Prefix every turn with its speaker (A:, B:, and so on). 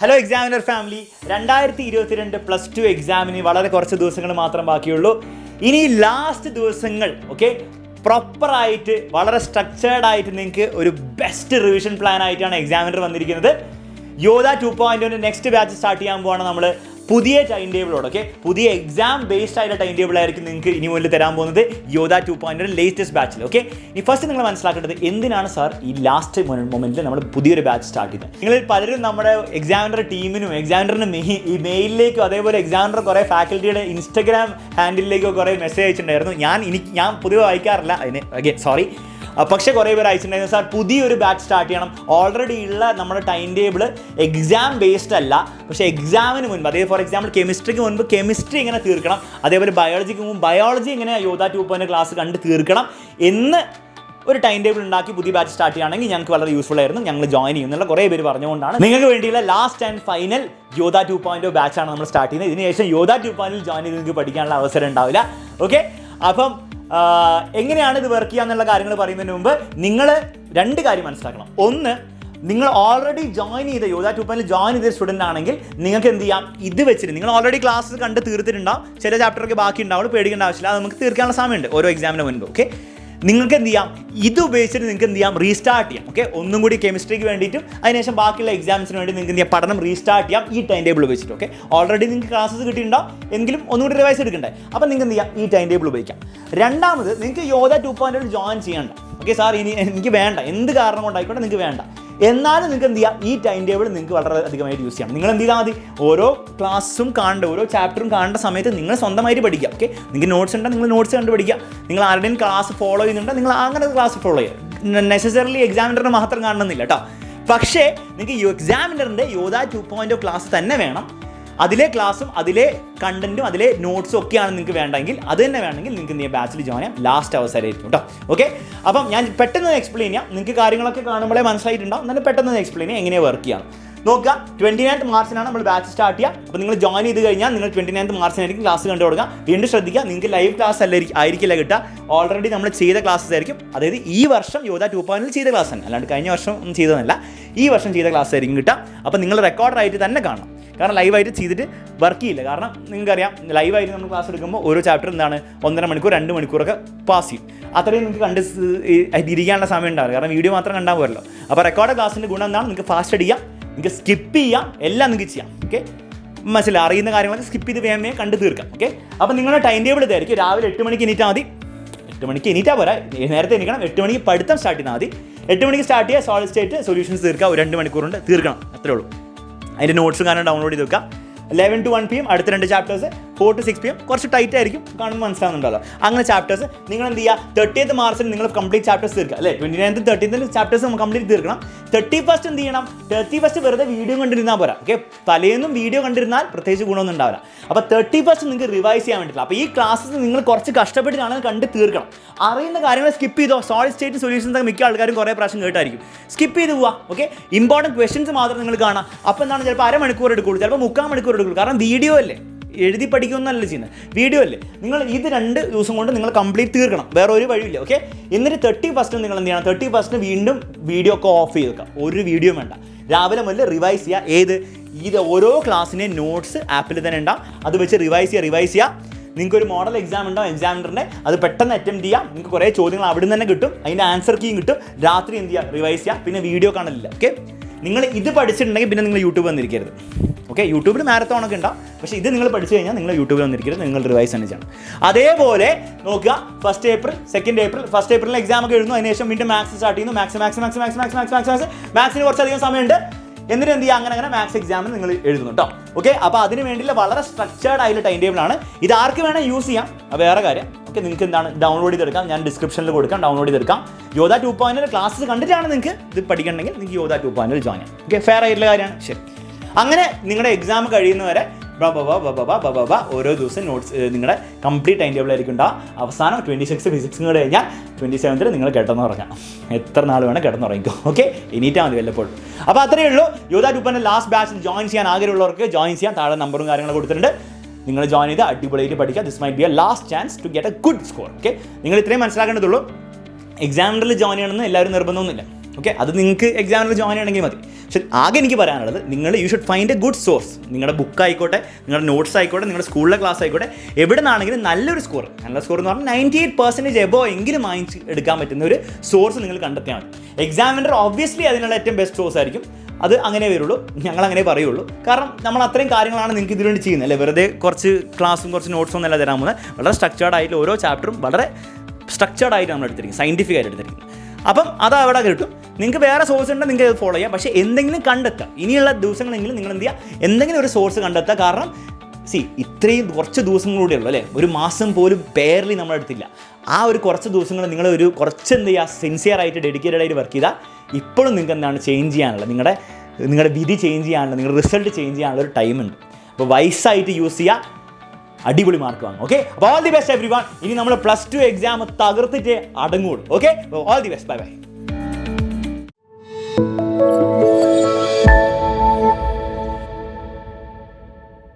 A: Hello examiner family, 2022 +2 എക്സാമിന് വളരെ കുറച്ച് ദിവസങ്ങൾ മാത്രം ബാക്കിയുള്ളൂ. ഇനി ലാസ്റ്റ് ദിവസങ്ങൾ പ്രോപ്പറായിട്ട് വളരെ സ്ട്രക്ചേർഡ് ആയിട്ട് നിങ്ങൾക്ക് ഒരു ബെസ്റ്റ് റിവിഷൻ പ്ലാൻ ആയിട്ടാണ് എക്സാമിനർ വന്നിരിക്കുന്നത്. യോധ 2.0 നെക്സ്റ്റ് ബാച്ച് സ്റ്റാർട്ട് ചെയ്യാൻ പോവാണ് നമ്മൾ പുതിയ ടൈം ടേബിളോട്. പുതിയ എക്സാം ബേസ്ഡ് ആയിട്ടുള്ള ടൈം ടേബിൾ ആയിരിക്കും നിങ്ങൾക്ക് ഇനി മുന്നിൽ തരാൻ പോകുന്നത് യോധ 2.0 ലേറ്റസ്റ്റ് ബാച്ചിൽ. ഇനി ഫസ്റ്റ് നിങ്ങൾ മനസ്സിലാക്കേണ്ടത് എന്തിനാണ് സാർ ഈ ലാസ്റ്റ് മൊമെന്റിൽ നമ്മൾ പുതിയൊരു ബാച്ച് സ്റ്റാർട്ട് ചെയ്തത്. നിങ്ങളിൽ പലരും നമ്മുടെ എക്സാമിനർ ടീമിനും എക്സാമിനറിന് ഈ മെയിലിലേക്കും അതേപോലെ എക്സാമിനർ കുറേ ഫാക്കൽറ്റിയുടെ ഇൻസ്റ്റഗ്രാം ഹാൻഡിലേക്കോ കുറേ മെസ്സേജ് അയച്ചിട്ടുണ്ടായിരുന്നു. ഞാൻ പൊതുവെ വായിക്കാറില്ല അതിന് സോറി. പക്ഷേ കുറേ പേര് അയച്ചിട്ടുണ്ടായിരുന്നു, സാർ പുതിയൊരു ബാച്ച് സ്റ്റാർട്ട് ചെയ്യണം. ഓൾറെഡി ഉള്ള നമ്മുടെ ടൈം ടേബിൾ എക്സാം ബേസ്ഡ് അല്ല, പക്ഷേ എക്സാമിന് മുൻപ് അതേ ഫോർ എക്സാമ്പിൾ കെമിസ്ട്രിക്ക് മുൻപ് കെമിസ്ട്രി ഇങ്ങനെ തീർക്കണം, അതേപോലെ ബയോളജിക്ക് മുമ്പ് ബയോളജി ഇങ്ങനെ യോധ 2.0 ക്ലാസ് കണ്ട് തീർക്കണം എന്ന് ഒരു ടൈം ടേബിൾ ഉണ്ടാക്കി പുതിയ ബാച്ച് സ്റ്റാർട്ട് ചെയ്യുകയാണെങ്കിൽ ഞങ്ങൾക്ക് വളരെ യൂസ്ഫുൾ ആയിരുന്നു. ഞങ്ങൾ ജോയിൻ ചെയ്യുന്നുള്ള കുറേ പേര് പറഞ്ഞുകൊണ്ടാണ് നിങ്ങൾക്ക് വേണ്ടിയുള്ള ലാസ്റ്റ് ആൻഡ് ഫൈനൽ യോധ 2.0 ബാച്ചാണ് നമ്മൾ സ്റ്റാർട്ട് ചെയ്യുന്നത്. ഇതിനുശേഷം യോധ 2.0 ജോയിൻ ചെയ്ത് നിങ്ങൾക്ക് പഠിക്കാനുള്ള അവസരം ഉണ്ടാവില്ല. അപ്പം എങ്ങനെയാണ് ഇത് വർക്ക് ചെയ്യുക എന്നുള്ള കാര്യങ്ങൾ പറയുന്നതിന് മുമ്പ് നിങ്ങൾ രണ്ട് കാര്യം മനസ്സിലാക്കണം. ഒന്ന്, നിങ്ങൾ ഓൾറെഡി ജോയിൻ ചെയ്ത യോധ 2.0 ജോയിൻ ചെയ്ത സ്റ്റുഡൻ്റ് ആണെങ്കിൽ നിങ്ങൾക്ക് എന്ത് ചെയ്യാം, ഇത് വെച്ചിട്ട് നിങ്ങൾ ഓൾറെഡി ക്ലാസ് കണ്ട് തീർത്തിട്ടുണ്ടാവും. ചില ചാപ്റ്ററൊക്കെ ബാക്കി ഉണ്ടാവും, പേടിക്കേണ്ട ആവശ്യമില്ല, അത് നമുക്ക് തീർക്കാനുള്ള സമയമുണ്ട് ഓരോ എക്സാമിന് മുൻപ്. നിങ്ങൾക്ക് എന്ത് ചെയ്യാം, ഇത് ഉപയോഗിച്ചിട്ട് നിങ്ങൾക്ക് എന്ത് ചെയ്യാം, റീസ്റ്റാർട്ട് ചെയ്യാം. ഒന്നും കൂടി കെമിസ്ട്രിക്ക് വേണ്ടിയിട്ടും അതിനുശേഷം ബാക്കിയുള്ള എക്സാംസിന് വേണ്ടി നിങ്ങൾക്ക് എന്ത് ചെയ്യാം, പഠനം റീസ്റ്റാർട്ട് ചെയ്യാം ഈ ടൈം ടേബിൾ ഉപയോഗിച്ചിട്ട്. ഓൾറെഡി നിങ്ങൾക്ക് ക്ലാസ്സസ് കിട്ടിയിട്ടുണ്ടാവും, എങ്കിലും ഒന്നുകൂടി റിവൈസ് എടുക്കണ്ടേ, അപ്പം നിങ്ങൾക്ക് എന്ത് ചെയ്യാം, ഈ ടൈം ടേബിൾ ഉപയോഗിക്കാം. രണ്ടാമത്, നിങ്ങൾക്ക് യോധ 2.0 ജോയിൻ ചെയ്യണ്ട. സാർ ഇനി എനിക്ക് വേണ്ട, എന്ത് കാരണം കൊണ്ടായിക്കോട്ടെ നിങ്ങൾക്ക് വേണ്ട, എന്നാലും നിങ്ങൾക്ക് എന്ത് ചെയ്യാം, ഈ ടൈം ടേബിൾ നിങ്ങൾക്ക് വളരെ അധികമായിട്ട് യൂസ് ചെയ്യാം. നിങ്ങൾ എന്ത് ചെയ്താൽ മതി, ഓരോ ക്ലാസ്സും കാണേണ്ട, ഓരോ ചാപ്റ്ററും കാണേണ്ട സമയത്ത് നിങ്ങൾ സ്വന്തമായിട്ട് പഠിക്കുക. നിങ്ങൾക്ക് നോട്ട്സ് ഉണ്ടെങ്കിൽ നിങ്ങൾ നോട്ട്സ് കണ്ട് പഠിക്കുക. നിങ്ങൾ ആരുടെയും ക്ലാസ് ഫോളോ ചെയ്യുന്നുണ്ടെങ്കിൽ നിങ്ങൾ അങ്ങനെ ക്ലാസ് ഫോളോ ചെയ്യുക. നെസസറിലി എക്സാമിനറിന് മാത്രം കാണണമെന്നില്ല കേട്ടോ. പക്ഷേ നിങ്ങൾക്ക് എക്സാമിനറിൻ്റെ യോധ 2.0 ക്ലാസ് തന്നെ വേണം. അതിലെ ക്ലാസ്സും അതിലെ കണ്ടന്റും അതിലെ നോട്ട്സും ഒക്കെയാണ് നിങ്ങൾക്ക് വേണ്ടെങ്കിൽ, അത് തന്നെ വേണമെങ്കിൽ നിങ്ങൾക്ക് എന്ത് ചെയ്യാം, ബാച്ചിൽ ജോയിൻ ചെയ്യാം. ലാസ്റ്റ് അവസരമായിരിക്കും കേട്ടോ. അപ്പം ഞാൻ പെട്ടെന്ന് എക്സ്പ്ലെയിൻ ചെയ്യാം. നിങ്ങൾക്ക് കാര്യങ്ങളൊക്കെ കാണുമ്പോഴേ മനസ്സിലായിട്ടുണ്ടാവും, എന്നാലും പെട്ടെന്ന് എക്സ്പ്ലെയിൻ ചെയ്യാം എങ്ങനെയാണ് വർക്ക് ചെയ്യാം. നോക്കുക, 29th മാർച്ചിനാണ് നമ്മൾ ബാച്ച് സ്റ്റാർട്ട് ചെയ്യുക. അപ്പോൾ നിങ്ങൾ ജോയിൻ ചെയ്ത് കഴിഞ്ഞാൽ നിങ്ങൾ 29th മാർച്ചിനായിരിക്കും ക്ലാസ് കണ്ടു കൊടുക്കുക. വീണ്ടും ശ്രദ്ധിക്കുക, നിങ്ങൾക്ക് ലൈവ് ക്ലാസ് ആയിരിക്കില്ല കിട്ടുക, ഓൾറെഡി നമ്മൾ ചെയ്ത ക്ലാസ്സസ് ആയിരിക്കും. അതായത് ഈ വർഷം യോധ 2.0 ചെയ്ത ക്ലാസ് തന്നെ, അല്ലാണ്ട് കഴിഞ്ഞ വർഷം ഒന്നും ചെയ്തതല്ല, ഈ വർഷം ചെയ്ത ക്ലാസ് ആയിരിക്കും കിട്ടുക. അപ്പോൾ നിങ്ങൾ റെക്കോർഡറായിട്ട് തന്നെ കാണണം, കാരണം ലൈവായിട്ട് ചെയ്തിട്ട് വർക്ക് ചെയ്യില്ല. കാരണം നിങ്ങൾക്കറിയാം, ലൈവായിട്ട് നമ്മൾ ക്ലാസ് എടുക്കുമ്പോൾ ഓരോ ചാപ്റ്റർ എന്താണ് 1.5 മണിക്കൂർ 2 മണിക്കൂറൊക്കെ പാസ് ചെയ്യും. അത്രയും നിങ്ങൾക്ക് കണ്ട് ഇരിക്കാനുള്ള സമയം ഉണ്ടാവില്ല, കാരണം വീഡിയോ മാത്രം കണ്ടാൽ പോരല്ലോ. അപ്പോൾ റെക്കോർഡ് ക്ലാസ്സിൻ്റെ ഗുണം എന്താണ്, നിങ്ങൾക്ക് ഫാസ്റ്റ് അടിക്കാം, നിങ്ങൾക്ക് സ്കിപ്പ് ചെയ്യാം, എല്ലാം നിങ്ങൾക്ക് ചെയ്യാം. മനസ്സിലായി, അറിയുന്ന കാര്യങ്ങളൊക്കെ സ്കിപ്പ് ചെയ്ത് വേഗം കണ്ട് തീർക്കാം. അപ്പോൾ നിങ്ങളുടെ ടൈം ടേബിൾ ഇതായിരിക്കും. രാവിലെ 8 മണിക്ക് എണീറ്റാൽ മതി. 8 മണിക്ക് എണീറ്റാൽ പോരാ, നേരത്തെ എണീക്കണം. 8 മണിക്ക് പഠിത്തം സ്റ്റാർട്ട് ചെയ്താൽ മതി. 8 മണിക്ക് സ്റ്റാർട്ട് ചെയ്യുക, സോളിഡ് സ്റ്റേറ്റ് സൊല്യൂഷൻസ് തീർക്കുക, ഒരു 2 മണിക്കൂറുണ്ട് തീർക്കണം, അത്രേ ഉള്ളൂ. അതിൻ്റെ നോട്ട്സും കാരണം ഡൗൺലോഡ് ചെയ്ത് വെക്കുക. 11 to 1 PM അടുത്ത 2 ചാപ്റ്റേഴ്സ്, 4 to 6 PM കുറച്ച് ടൈറ്റ് ആയിരിക്കും, കാണുമ്പോൾ മനസ്സിലാകുന്നുണ്ടല്ലോ. അങ്ങനെ ചാപ്റ്റേഴ്സ് നിങ്ങൾ എന്ത് ചെയ്യുക, 30th മാർച്ചിൽ നിങ്ങൾ കംപ്ലീറ്റ് ചാപ്റ്റേഴ്സ് തീർക്കുക, അല്ലേ? 29th 30th ചാപ്റ്റേഴ്സ് നമ്മൾ കംപ്ലീറ്റ് തീർക്കണം. 31st എന്ത് ചെയ്യണം, 31st വെറുതെ വീഡിയോ കണ്ടിരുന്നാൽ പോരാ. തലേന്നും വീഡിയോ കണ്ടിരുന്നാൽ പ്രത്യേകിച്ച് ഗുണമൊന്നും ഉണ്ടാവില്ല. അപ്പോൾ 31st നിങ്ങൾക്ക് റിവൈസ് ചെയ്യാൻ വേണ്ടിയില്ല. അപ്പോൾ ഈ ക്ലാസ്സസ് നിങ്ങൾ കുറച്ച് കഷ്ടപ്പെട്ടിട്ടാണ് കണ്ട് തീർക്കണം. അറിയുന്ന കാര്യങ്ങൾ സ്കിപ്പ് ചെയ്തോ. സോളിഡ് സ്റ്റേറ്റ് സൊല്യൂഷൻസ് മിക്ക ആൾക്കാരും കുറേ പ്രാവശ്യം കേട്ടായിരിക്കും, സ്കിപ്പ് ചെയ്ത് പോവുക. ഇമ്പോർട്ടൻറ്റ് ക്വസ്റ്റൻസ് മാത്രം നിങ്ങൾ കാണാം. അപ്പോൾ എന്താണ്, ചിലപ്പോൾ അരമണിക്കൂർ എടുക്കുള്ളൂ, ചിലപ്പോൾ 3/4 മണിക്കൂർ എടുക്കുള്ളൂ. കാരണം വീഡിയോ അല്ലേ, എഴുതി പഠിക്കുന്നല്ല ചെയ്യുന്നത്, വീഡിയോ അല്ലേ. നിങ്ങൾ ഇത് 2 ദിവസം കൊണ്ട് നിങ്ങൾ കംപ്ലീറ്റ് തീർക്കണം, വേറെ ഒരു വഴിയില്ല. എന്നിട്ട് 31st നിങ്ങൾ എന്ത് ചെയ്യണം, 31st വീണ്ടും വീഡിയോ ഒക്കെ ഓഫ് ചെയ്ത് വെക്കുക, ഒരു വീഡിയോ വേണ്ട. രാവിലെ മുതൽ റിവൈസ് ചെയ്യുക. ഇത് ഓരോ ക്ലാസ്സിൻ്റെ നോട്ട്സ് ആപ്പിൽ തന്നെ ഉണ്ടാവും, അത് വെച്ച് റിവൈസ് ചെയ്യുക. നിങ്ങൾക്കൊരു മോഡൽ എക്സാം ഉണ്ടാവും എക്സാമിനറിൻ്റെ, അത് പെട്ടെന്ന് അറ്റംപ്റ്റ് ചെയ്യാം. നിങ്ങൾക്ക് കുറേ ചോദ്യങ്ങൾ അവിടെ നിന്ന് തന്നെ കിട്ടും, അതിൻ്റെ ആൻസർ കീയും കിട്ടും. രാത്രി എന്ത് ചെയ്യുക, റിവൈസ് ചെയ്യുക. പിന്നെ വീഡിയോ കാണില്ല. നിങ്ങൾ ഇത് പഠിച്ചിട്ടുണ്ടെങ്കിൽ പിന്നെ നിങ്ങൾ യൂട്യൂബ് വന്നിരിക്കരുത്. യൂട്യൂബിൽ മാരത്തോണൊക്കെ ഉണ്ടാവും, പക്ഷേ ഇത് നിങ്ങൾ പഠിച്ചു കഴിഞ്ഞാൽ നിങ്ങൾ യൂട്യൂബിൽ വന്നിരിക്കരുത്, നിങ്ങൾ റിവൈസ് തന്നെ ചെയ്യണം. അതേപോലെ നോക്കുക, 1st April 2nd April 1st April exam ഒക്കെ എഴുതുന്നു, അതിനുശേഷം വീണ്ടും മാത്സ് സ്റ്റാർട്ട് ചെയ്യുന്നു. മാത്സിന് കുറച്ചധികം സമയമുണ്ട്. എന്നിട്ട് എന്ത് ചെയ്യുക, അങ്ങനെ മാത്സ് എക്സാമിന് നിങ്ങൾ എഴുതുന്നു കേട്ടോ. അപ്പോൾ അതിന് വേണ്ടിയുള്ള വളരെ സ്ട്രക്ചേർഡ് ആയിട്ടുള്ള ടൈം ടേബിളാണ്. ഇത് ആർക്ക് വേണേൽ യൂസ് ചെയ്യാം, വേറെ കാര്യം. നിങ്ങൾക്ക് എന്താണ് ഡൗൺലോഡ് ചെയ്തെടുക്കാം, ഞാൻ ഡിസ്ക്രിപ്ഷനിൽ കൊടുക്കാം, ഡൗൺലോഡ് ചെയ്തെടുക്കാം. യോധ 2.0 ക്ലാസ്സസ് കണ്ടിട്ടാണ് നിങ്ങൾക്ക് ഇത് പഠിക്കണമെങ്കിൽ നിങ്ങൾക്ക് യോധ 2.0 ജോയിൻ ചെയ്യാം. ഫെയർ ആയിട്ടുള്ള കാര്യമാണ്. ശരി, അങ്ങനെ നിങ്ങളുടെ എക്സാം കഴിയുന്നവരെ ഓരോ ദിവസം നോട്ട്സ് നിങ്ങളുടെ കംപ്ലീറ്റ് ടൈം ടേബിൾ ആയിരിക്കും ഉണ്ടാവും. അവസാനം 26 ഫിസിക്സും കൂടെ കഴിഞ്ഞാൽ 27th നിങ്ങൾ കിടന്നുറങ്ങാം. എത്ര നാൾ വേണം കിടന്നുറങ്ങിക്കോ. എണീറ്റാൽ മതി വല്ലപ്പോഴും. അപ്പോൾ അത്രയേ ഉള്ളൂ. യോധ 2.0 ലാസ്റ്റ് ബാച്ചിൽ ജോയിൻ ചെയ്യാൻ ആഗ്രഹമുള്ളവർക്ക് ജോയിൻ ചെയ്യാൻ താഴെ നമ്പറും കാര്യങ്ങളും കൊടുത്തിട്ടുണ്ട്. നിങ്ങൾ ജോയിൻ ചെയ്ത് അടിപൊളിയായിട്ട് പഠിക്കുക. This might be a last chance to get a good score. നിങ്ങൾ ഇത്രയും മനസ്സിലാക്കേണ്ടതുള്ളൂ. എക്സാമിനറിൽ ജോയിൻ ചെയ്യണമെന്ന് എല്ലാവരും നിർബന്ധമൊന്നുമില്ല. ഓക്കെ, അത് നിങ്ങൾക്ക് എക്സാമിനർ ജോയിൻ ചെയ്യണമെങ്കിൽ മതി. പക്ഷെ ആകെ എനിക്ക് പറയാനുള്ളത്, നിങ്ങൾ you should find A good source. നിങ്ങളുടെ ബുക്ക് ആയിക്കോട്ടെ, നിങ്ങളുടെ നോട്ട്സ് ആയിക്കോട്ടെ, നിങ്ങളുടെ സ്കൂളിലെ ക്ലാസ് ആയിക്കോട്ടെ, എവിടെ നിന്നാണെങ്കിലും നല്ലൊരു സ്കോർ, നല്ല സ്കോർ എന്ന് പറഞ്ഞാൽ 98% എബോ എങ്കിലും വാങ്ങിച്ച് എടുക്കാൻ പറ്റുന്ന ഒരു സോഴ്സ് നിങ്ങൾ കണ്ടെത്തിയാൽ മതി. എക്സാമിനർ ഒബ്വിയസ്ലി അതിനുള്ള ഏറ്റവും ബെസ്റ്റ് സോഴ്സ് ആയിരിക്കും. അത് അങ്ങനെ വരുള്ളൂ, ഞങ്ങൾ അങ്ങനെ പറയുള്ളൂ. കാരണം നമ്മൾ അത്രയും കാര്യങ്ങളാണ് നിങ്ങൾക്ക് ഇതിനുവേണ്ടി ചെയ്യുന്നത് അല്ലേ. വെറുതെ കുറച്ച് ക്ലാസ്സും കുറച്ച് നോട്ട്സും ഒന്നല്ല തരാൻ പോകുന്നത്. വളരെ സ്ട്രക്ചേർഡ് ആയിട്ട് ഓരോ ചാപ്റ്ററും വളരെ സ്ട്രക്ചേർഡ് ആയിട്ട് നമ്മൾ എടുത്തിരിക്കും, സയൻറ്റിഫിക് ആയിട്ട് എടുത്തിരിക്കും. അപ്പം അത് അവിടെ കിട്ടും. നിങ്ങൾക്ക് വേറെ സോഴ്സ് ഉണ്ടെങ്കിൽ നിങ്ങൾക്ക് അത് ഫോളോ ചെയ്യാം. പക്ഷേ എന്തെങ്കിലും കണ്ടെത്തുക, ഇനിയുള്ള ദിവസങ്ങളെങ്കിലും നിങ്ങൾ എന്ത് ചെയ്യുക, എന്തെങ്കിലും ഒരു സോഴ്സ് കണ്ടെത്തുക. കാരണം ഇത്രയും കുറച്ച് ദിവസങ്ങളൂടെ ഉള്ളൂ അല്ലേ, ഒരു മാസം പോലും പേർലി നമ്മളെടുത്തില്ല. ആ ഒരു കുറച്ച് ദിവസങ്ങൾ നിങ്ങൾ ഒരു കുറച്ച് എന്ത് ചെയ്യുക, സിൻസിയറായിട്ട് ഡെഡിക്കേറ്റഡ് ആയിട്ട് വർക്ക് ചെയ്താൽ ഇപ്പോഴും നിങ്ങൾക്ക് എന്താണ് ചേഞ്ച് ചെയ്യാനുള്ളത്, നിങ്ങളുടെ വിധി ചേഞ്ച് ചെയ്യാനുള്ള, നിങ്ങളുടെ റിസൾട്ട് ചേഞ്ച് ചെയ്യാനുള്ള ഒരു ടൈമുണ്ട്. അപ്പോൾ വൈസായിട്ട് യൂസ് ചെയ്യുക, അടിപൊളി മാർക്ക് വാങ്ങും. ഓക്കെ, അപ്പോൾ ഓൾ ദി ബെസ്റ്റ് എവ്രിവൺ. ഇനി നമ്മൾ +2 എക്സാം തകർത്തിട്ട് അടങ്ങുള്ളൂ. Okay, all the best, bye by.